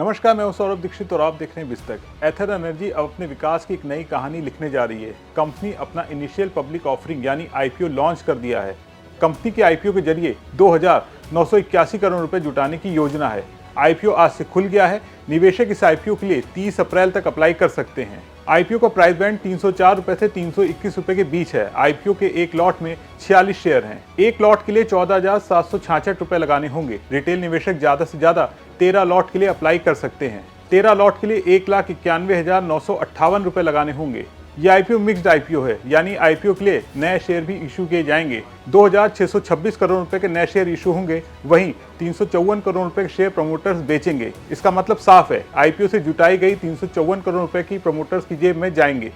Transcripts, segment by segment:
नमस्कार, मैं हूं सौरभ दीक्षित और आप देख रहे हैं बिस्तक। एथर एनर्जी अब अपने विकास की एक नई कहानी लिखने जा रही है। कंपनी अपना इनिशियल पब्लिक ऑफरिंग यानी आईपीओ लॉन्च कर दिया है। कंपनी के आईपीओ के जरिए 2,981 करोड़ रुपए जुटाने की योजना है। आईपीओ आज से खुल गया है। निवेशक इस आईपीओ के लिए 30 अप्रैल तक अप्लाई कर सकते हैं। आईपीओ का प्राइस बैंड 304 रुपए से 321 रुपए के बीच है। आईपीओ के एक लॉट में 46 शेयर हैं। एक लॉट के लिए 14,766 रुपए लगाने होंगे। रिटेल निवेशक ज्यादा से ज्यादा 13 लॉट के लिए अप्लाई कर सकते हैं। 13 लॉट के लिए 1,91,958 रुपए लगाने होंगे। यह आईपीओ मिक्स्ड आईपीओ है, यानी आईपीओ के लिए नए शेयर भी इशू किए जाएंगे। 2,626 करोड़ रुपए के नए शेयर इशू होंगे, वहीं 354 करोड़ रुपए के शेयर प्रमोटर्स बेचेंगे। इसका मतलब साफ है, आईपीओ से जुटाई गई 354 करोड़ रुपए की प्रमोटर्स की जेब में जाएंगे।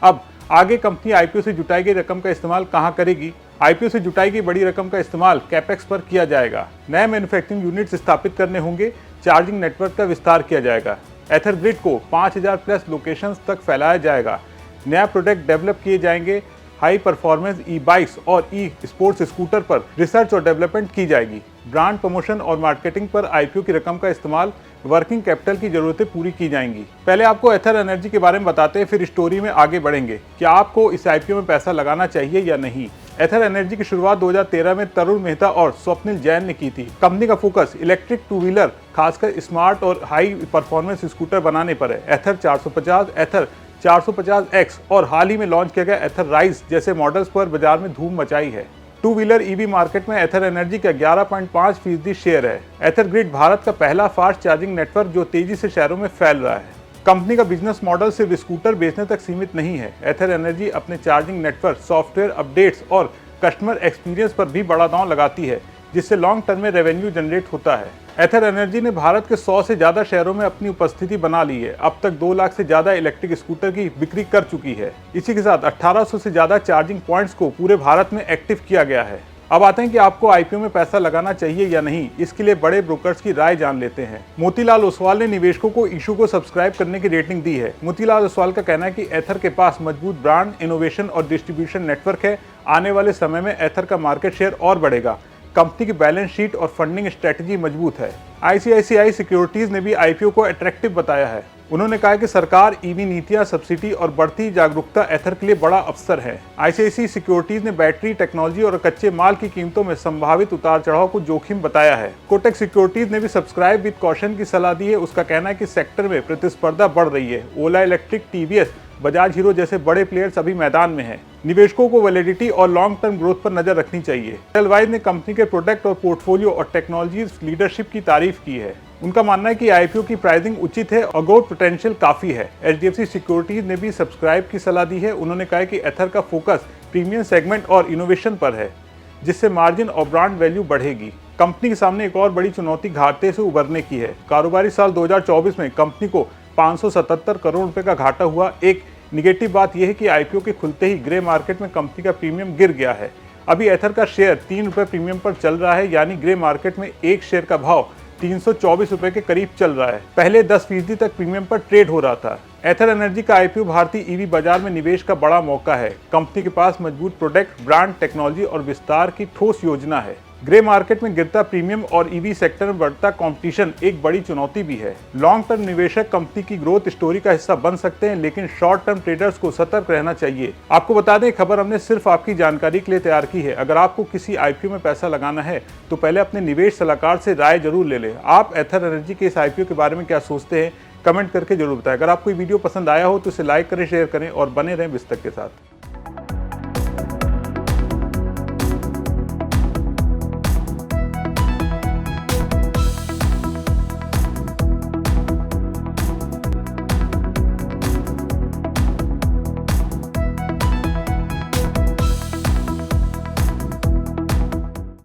अब आगे कंपनी आईपीओ से जुटाई गई रकम का इस्तेमाल कहां करेगी? आईपीओ से जुटाई गई बड़ी रकम का इस्तेमाल कैपेक्स पर किया जाएगा। नए मैन्युफैक्चरिंग यूनिट्स स्थापित करने होंगे। चार्जिंग नेटवर्क का विस्तार किया जाएगा। एथर ग्रिड को 5,000 प्लस लोकेशंस तक फैलाया जाएगा। नया प्रोडक्ट डेवलप किए जाएंगे। हाई परफॉर्मेंस ई बाइक्स और ई स्पोर्ट्स स्कूटर पर रिसर्च और डेवलपमेंट की जाएगी। ब्रांड प्रमोशन और मार्केटिंग पर आईपीओ की रकम का इस्तेमाल, वर्किंग कैपिटल की जरूरतें पूरी की जाएंगी। पहले आपको एथर एनर्जी के बारे में बताते हैं, फिर स्टोरी में आगे बढ़ेंगे। क्या आपको इस आईपीओ में पैसा लगाना चाहिए या नहीं? एथर एनर्जी की शुरुआत 2013 में तरुण मेहता और स्वप्निल जैन ने की थी। कंपनी का फोकस इलेक्ट्रिक टू व्हीलर, खासकर स्मार्ट और हाई परफॉर्मेंस स्कूटर बनाने पर है। एथर 450, एथर 450X और हाल ही में लॉन्च किया गया एथर राइज जैसे मॉडल्स पर बाजार में धूम मचाई है। टू व्हीलर ईवी मार्केट में एथर एनर्जी का 11.5% शेयर है। एथर ग्रिड भारत का पहला फास्ट चार्जिंग नेटवर्क जो तेजी से शहरों में फैल रहा है। कंपनी का बिजनेस मॉडल सिर्फ स्कूटर बेचने तक सीमित नहीं है। एथर एनर्जी अपने चार्जिंग नेटवर्क, सॉफ्टवेयर अपडेट्स और कस्टमर एक्सपीरियंस पर भी बड़ा दांव लगाती है, जिससे लॉन्ग टर्म में रेवेन्यू जनरेट होता है। एथर एनर्जी ने भारत के 100 से ज्यादा शहरों में अपनी उपस्थिति बना ली है। अब तक 2 लाख से ज्यादा इलेक्ट्रिक स्कूटर की बिक्री कर चुकी है। इसी के साथ 1800 से ज्यादा चार्जिंग पॉइंट्स को पूरे भारत में एक्टिव किया गया है। अब आते हैं कि आपको आईपीओ में पैसा लगाना चाहिए या नहीं। इसके लिए बड़े ब्रोकर्स की राय जान लेते हैं। मोतीलाल ओसवाल ने निवेशकों को इशू को सब्सक्राइब करने की रेटिंग दी है। मोतीलाल ओसवाल का कहना है कि एथर के पास मजबूत ब्रांड, इनोवेशन और डिस्ट्रीब्यूशन नेटवर्क है। आने वाले समय में एथर का मार्केट शेयर और बढ़ेगा। कंपनी की बैलेंस शीट और फंडिंग स्ट्रेटजी मजबूत है। आईसीआईसीआई सिक्योरिटीज ने भी आईपीओ को अट्रैक्टिव बताया है। उन्होंने कहा कि सरकार, ईवी नीतियां, सब्सिडी और बढ़ती जागरूकता एथर के लिए बड़ा अवसर है। आईसीआईसीआई सिक्योरिटीज ने बैटरी टेक्नोलॉजी और कच्चे माल की कीमतों में संभावित उतार चढ़ाव को जोखिम बताया है। कोटक सिक्योरिटीज ने भी सब्सक्राइब विद कॉशन की सलाह दी है। उसका कहना है कि सेक्टर में प्रतिस्पर्धा बढ़ रही है। ओला इलेक्ट्रिक, टीवीएस, बजाज हीरो जैसे बड़े प्लेयर्स अभी मैदान में हैं। निवेशकों को वैलिडिटी और लॉन्ग टर्म ग्रोथ पर नजर रखनी चाहिए। एलवाइज ने कंपनी के प्रोडक्ट और पोर्टफोलियो और टेक्नोलॉजी लीडरशिप की तारीफ की है। उनका मानना है कि आईपीओ की प्राइसिंग उचित है और ग्रोथ पोटेंशियल काफी है। एचडीएफसी सिक्योरिटीज ने भी सब्सक्राइब की सलाह दी है। उन्होंने कहा कि एथर का फोकस प्रीमियम सेगमेंट और इनोवेशन पर है, जिससे मार्जिन और ब्रांड वैल्यू बढ़ेगी। कंपनी के सामने एक और बड़ी चुनौती घाटे से उबरने की है। कारोबारी साल 2024 में कंपनी को 577 करोड़ रुपए का घाटा हुआ। एक निगेटिव बात यह है कि आईपीओ के खुलते ही ग्रे मार्केट में कंपनी का प्रीमियम गिर गया है। अभी एथर का शेयर 3 रुपए प्रीमियम पर चल रहा है, यानी ग्रे मार्केट में एक शेयर का भाव 324 रुपए के करीब चल रहा है। पहले 10% तक प्रीमियम पर ट्रेड हो रहा था। एथर एनर्जी का आईपीओ भारतीय ईवी बाजार में निवेश का बड़ा मौका है। कंपनी के पास मजबूत प्रोडक्ट, ब्रांड, टेक्नोलॉजी और विस्तार की ठोस योजना है। ग्रे मार्केट में गिरता प्रीमियम और ईवी सेक्टर में बढ़ता कंपटीशन एक बड़ी चुनौती भी है। लॉन्ग टर्म निवेशक कंपनी की ग्रोथ स्टोरी का हिस्सा बन सकते हैं, लेकिन शॉर्ट टर्म ट्रेडर्स को सतर्क रहना चाहिए। आपको बता दें, खबर हमने सिर्फ आपकी जानकारी के लिए तैयार की है। अगर आपको किसी आईपीओ में पैसा लगाना है तो पहले अपने निवेश सलाहकार से राय जरूर ले लें। आप एथर एनर्जी के इस आईपीओ के बारे में क्या सोचते हैं, कमेंट करके जरूर बताएं। अगर आपको ये वीडियो पसंद आया हो तो इसे लाइक करें, शेयर करें और बने रहें बिस्तक के साथ।